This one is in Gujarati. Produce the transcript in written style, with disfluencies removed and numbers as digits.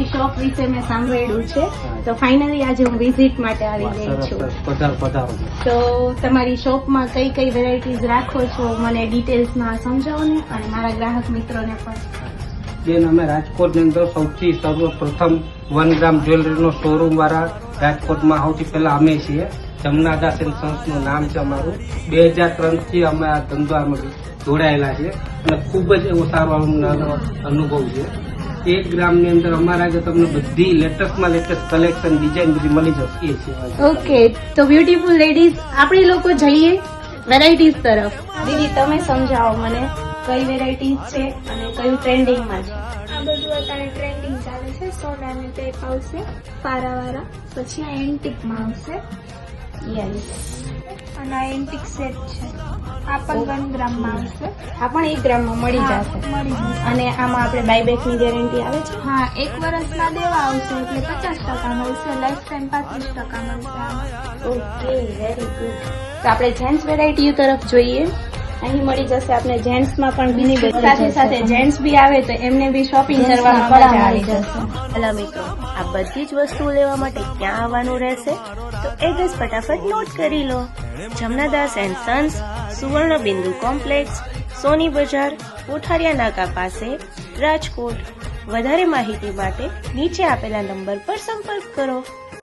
તમારી શોપ વિશે મેં સાંભળ્યું છે, તો ફાઇનલી આજે હું વિઝિટ માટે આવી ગઈ છું. પધારો. તો તમારી શોપમાં કઈ કઈ વેરાયટીઝ રાખો છો મને ડિટેલ્સમાં સમજાવો ને, અને મારા ગ્રાહક મિત્રોને પણ. બેન, અમે રાજકોટની અંદર સૌથી સર્વપ્રથમ 1 ગ્રામ જ્વેલરીનો શોરૂમ વાળા રાજકોટમાં સૌથી પહેલા અમે છીએ. જમનાદાસ એન્ડ સન્સનું નામ છે અમારું. 2003 થી અમે આ ધંધામાં જોડાયેલા છે અને ખૂબ જ એવો સારો અનુભવ છે. 1 ગ્રામની અંદર અમારા આગળ તમને બધી લેટેસ્ટમાં લેટેસ્ટ કલેક્શન ડિઝાઇન બધી મળી જશે છે. ઓકે, તો બ્યુટીફુલ લેડીઝ, આપણે લોકો જઈએ વેરાયટીઝ તરફ. દીદી, તમે સમજાવો મને કઈ વેરાયટીઝ છે અને કયું ટ્રેન્ડિંગમાં છે. આ બધું અત્યારે ટ્રેન્ડિંગ ચાલે છે. સોનાની ટેપ આવશે પારાવાળા, પછી આ એન્ટિકમાં આવશે યસ, અને આ એન્ટિક સેટ છે. આ પણ 1 ગ્રામમાં આવશે. આ પણ 1 ગ્રામમાં મળી હા, જશે. મળી જશે. અને આમાં આપણે બાયબેકની ગેરંટી આવે છે. હા, 1 વર્ષમાં દેવા આવશે એટલે 50% મળશે, લાઈફ ટાઈમ 35% મળશે આમાં. Okay, very good. તો આપણે જેન્ટ્સ વેરાયટી તરફ જોઈએ. અહીં મળી જશે આપણે જેન્ટ્સમાં પણ બીજી બધી, સાથે સાથે જેન્ટ્સ બી આવે તો એમને બી શોપિંગ કરવામાં મજા આવી જશે. ભલા મિત્રો, આ બધી જ વસ્તુઓ લેવા માટે ક્યાં આવવાનું રહેશે? તો એડ્રેસ ફટાફટ નોટ કરી લો. જમનાદાસ એન્ડ સન્સ, સુવર્ણ બિંદુ કોમ્પ્લેક્સ, સોની બજાર, કોઠારિયા નાકા પાસે, રાજકોટ. વધારે માહિતી માટે નીચે આપેલા નંબર પર સંપર્ક કરો.